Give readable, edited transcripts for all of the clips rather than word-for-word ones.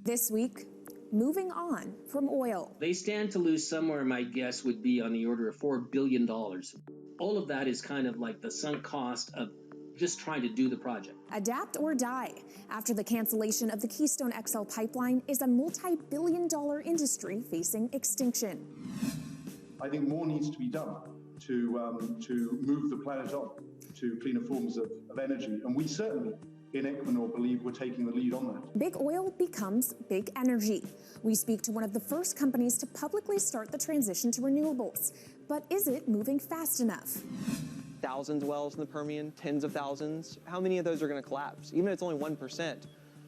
This week, moving on from oil. They stand to lose somewhere, my guess would be on the order of $4 billion. All of that is kind of like the sunk cost of just trying to do the project. Adapt or die. After the cancellation of the Keystone XL pipeline is a multi-billion-dollar industry facing extinction. I think more needs to be done to move the planet on to cleaner forms of energy. And we certainly, in Equinor, believe we're taking the lead on that. Big oil becomes big energy. We speak to one of the first companies to publicly start the transition to renewables. But is it moving fast enough? Thousands of wells in the Permian, tens of thousands. How many of those are going to collapse? Even if it's only 1%,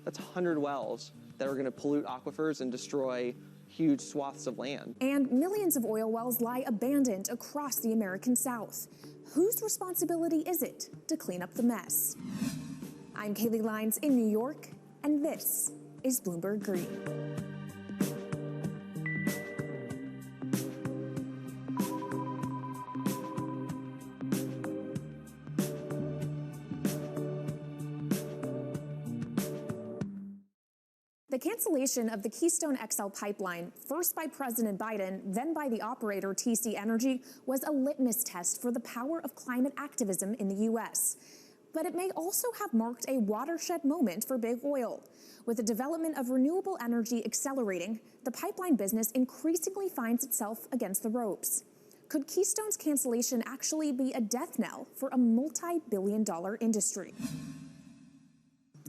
that's 100 wells that are going to pollute aquifers and destroy huge swaths of land. And millions of oil wells lie abandoned across the American South. Whose responsibility is it to clean up the mess? I'm Kaylee Lines in New York, and this is Bloomberg Green. The cancellation of the Keystone XL pipeline, first by President Biden, then by the operator TC Energy, was a litmus test for the power of climate activism in the U.S. But it may also have marked a watershed moment for big oil. With the development of renewable energy accelerating, the pipeline business increasingly finds itself against the ropes. Could Keystone's cancellation actually be a death knell for a multi-billion-dollar industry?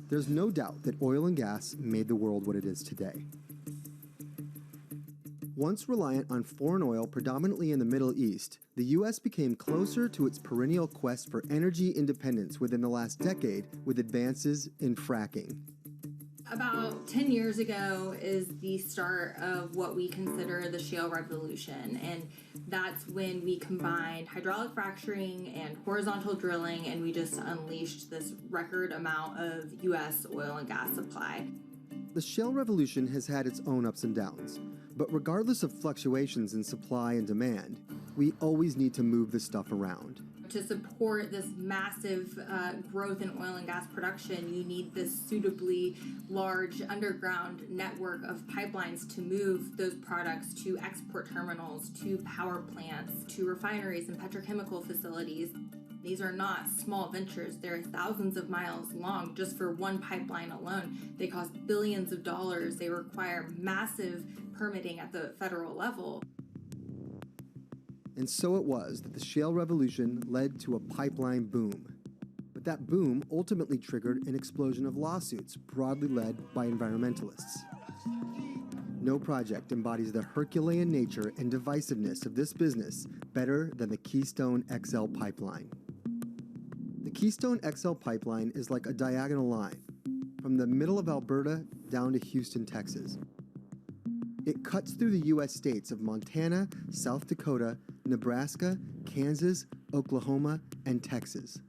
There's no doubt that oil and gas made the world what it is today. Once reliant on foreign oil predominantly in the Middle East, the U.S. became closer to its perennial quest for energy independence within the last decade with advances in fracking. About 10 years ago is the start of what we consider the shale revolution, and that's when we combined hydraulic fracturing and horizontal drilling, and we just unleashed this record amount of U.S. oil and gas supply. The shale revolution has had its own ups and downs, but regardless of fluctuations in supply and demand, we always need to move this stuff around. To support this massive growth in oil and gas production, you need this suitably large underground network of pipelines to move those products to export terminals, to power plants, to refineries and petrochemical facilities. These are not small ventures. They're thousands of miles long just for one pipeline alone. They cost billions of dollars. They require massive permitting at the federal level. And so it was that the shale revolution led to a pipeline boom. But that boom ultimately triggered an explosion of lawsuits broadly led by environmentalists. No project embodies the Herculean nature and divisiveness of this business better than the Keystone XL pipeline. The Keystone XL pipeline is like a diagonal line from the middle of Alberta down to Houston, Texas. It cuts through the U.S. states of Montana, South Dakota, Nebraska, Kansas, Oklahoma, and Texas.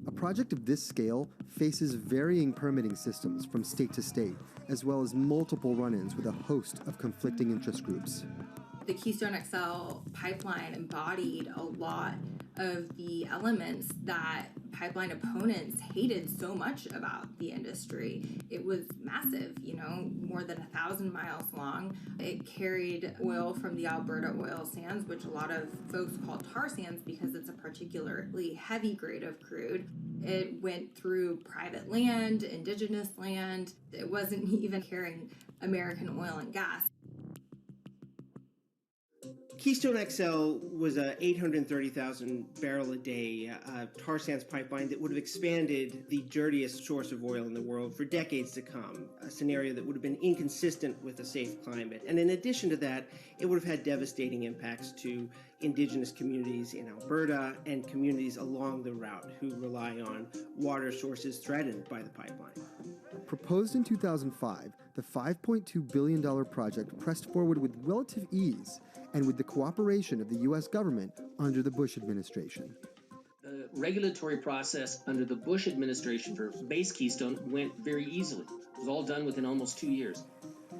A project of this scale faces varying permitting systems from state to state, as well as multiple run-ins with a host of conflicting interest groups. The Keystone XL pipeline embodied a lot of the elements that pipeline opponents hated so much about the industry. It was massive, more than 1,000 miles long. It carried oil from the Alberta oil sands, which a lot of folks call tar sands because it's a particularly heavy grade of crude. It went through private land, indigenous land. It wasn't even carrying American oil and gas. Keystone XL was a 830,000 barrel a day tar sands pipeline that would have expanded the dirtiest source of oil in the world for decades to come, a scenario that would have been inconsistent with a safe climate. And in addition to that, it would have had devastating impacts to indigenous communities in Alberta and communities along the route who rely on water sources threatened by the pipeline. Proposed in 2005, the $5.2 billion project pressed forward with relative ease and with the cooperation of the U.S. government under the Bush administration. The regulatory process under the Bush administration for base Keystone went very easily. It was all done within almost 2 years.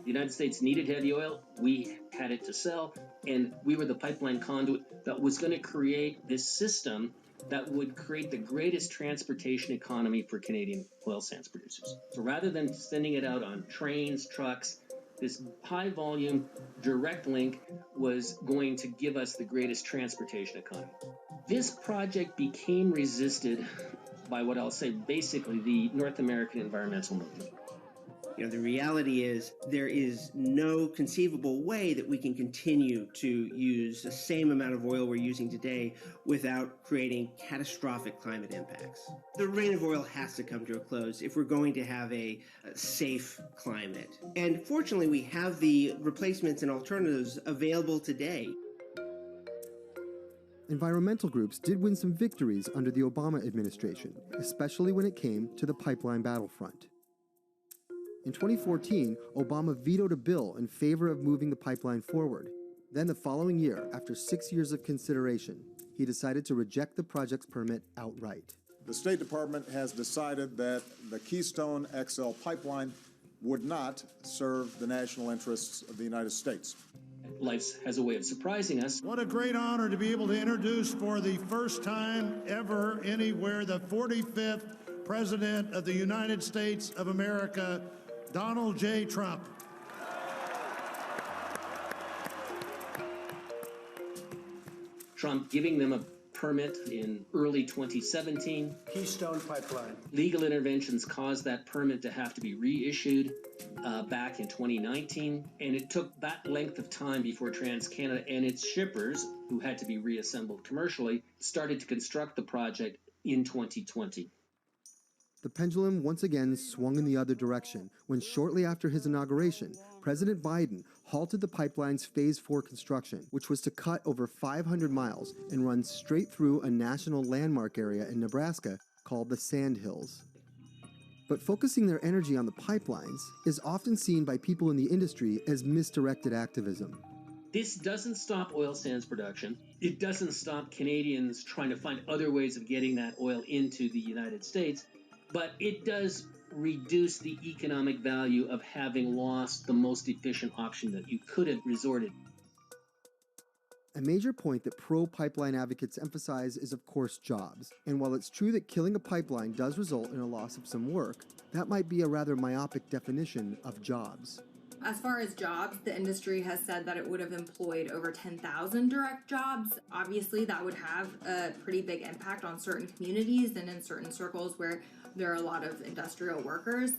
The United States needed heavy oil. We had it to sell, and we were the pipeline conduit that was going to create this system that would create the greatest transportation economy for Canadian oil sands producers. So rather than sending it out on trains, trucks, this high volume direct link was going to give us the greatest transportation economy. This project became resisted by what I'll say basically the North American environmental movement. The reality is there is no conceivable way that we can continue to use the same amount of oil we're using today without creating catastrophic climate impacts. The reign of oil has to come to a close if we're going to have a safe climate. And fortunately, we have the replacements and alternatives available today. Environmental groups did win some victories under the Obama administration, especially when it came to the pipeline battlefront. In 2014, Obama vetoed a bill in favor of moving the pipeline forward. Then the following year, after 6 years of consideration, he decided to reject the project's permit outright. The State Department has decided that the Keystone XL pipeline would not serve the national interests of the United States. Life has a way of surprising us. What a great honor to be able to introduce for the first time ever anywhere the 45th President of the United States of America, Donald J. Trump. Trump giving them a permit in early 2017. Keystone Pipeline. Legal interventions caused that permit to have to be reissued back in 2019. And it took that length of time before TransCanada and its shippers, who had to be reassembled commercially, started to construct the project in 2020. The pendulum once again swung in the other direction when shortly after his inauguration, President Biden halted the pipeline's Phase 4 construction, which was to cut over 500 miles and run straight through a national landmark area in Nebraska called the Sandhills. But focusing their energy on the pipelines is often seen by people in the industry as misdirected activism. This doesn't stop oil sands production. It doesn't stop Canadians trying to find other ways of getting that oil into the United States. But it does reduce the economic value of having lost the most efficient option that you could have resorted. A major point that pro-pipeline advocates emphasize is, of course, jobs. And while it's true that killing a pipeline does result in a loss of some work, that might be a rather myopic definition of jobs. As far as jobs, the industry has said that it would have employed over 10,000 direct jobs. Obviously, that would have a pretty big impact on certain communities and in certain circles where there are a lot of industrial workers.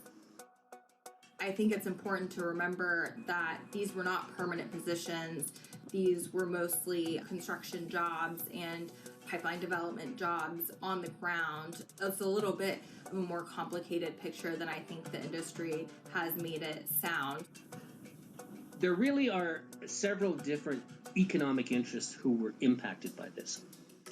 I think it's important to remember that these were not permanent positions. These were mostly construction jobs and pipeline development jobs on the ground. It's a little bit of a more complicated picture than I think the industry has made it sound. There really are several different economic interests who were impacted by this.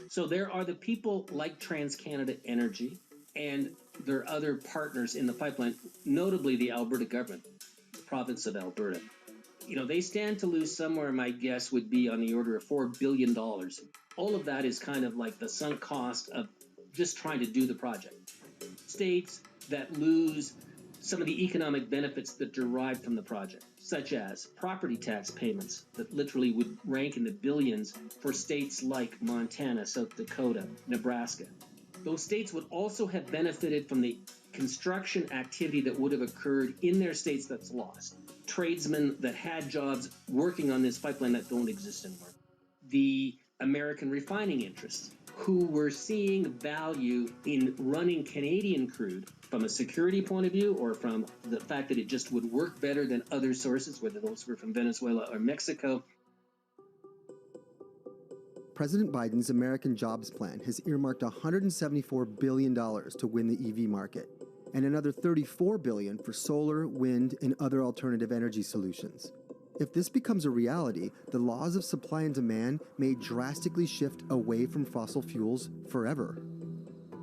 So there are the people like TransCanada Energy, and there are other partners in the pipeline, notably the Alberta government, the province of Alberta. They stand to lose somewhere, my guess would be on the order of $4 billion. All of that is kind of like the sunk cost of just trying to do the project. States that lose some of the economic benefits that derive from the project, such as property tax payments that literally would rank in the billions for states like Montana, South Dakota, Nebraska. Those states would also have benefited from the construction activity that would have occurred in their states that's lost. Tradesmen that had jobs working on this pipeline that don't exist anymore. The American refining interests, who were seeing value in running Canadian crude from a security point of view or from the fact that it just would work better than other sources, whether those were from Venezuela or Mexico. President Biden's American Jobs Plan has earmarked $174 billion to win the EV market, and another $34 billion for solar, wind, and other alternative energy solutions. If this becomes a reality, the laws of supply and demand may drastically shift away from fossil fuels forever.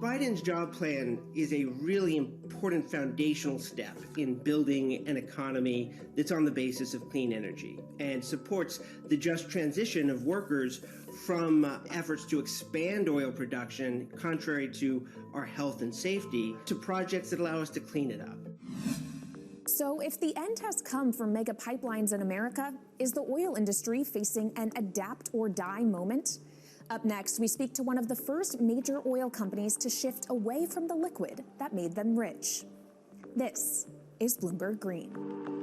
Biden's job plan is a really important foundational step in building an economy that's on the basis of clean energy and supports the just transition of workers from efforts to expand oil production, contrary to our health and safety, to projects that allow us to clean it up. So if the end has come for mega pipelines in America, is the oil industry facing an adapt or die moment? Up next, we speak to one of the first major oil companies to shift away from the liquid that made them rich. This is Bloomberg Green.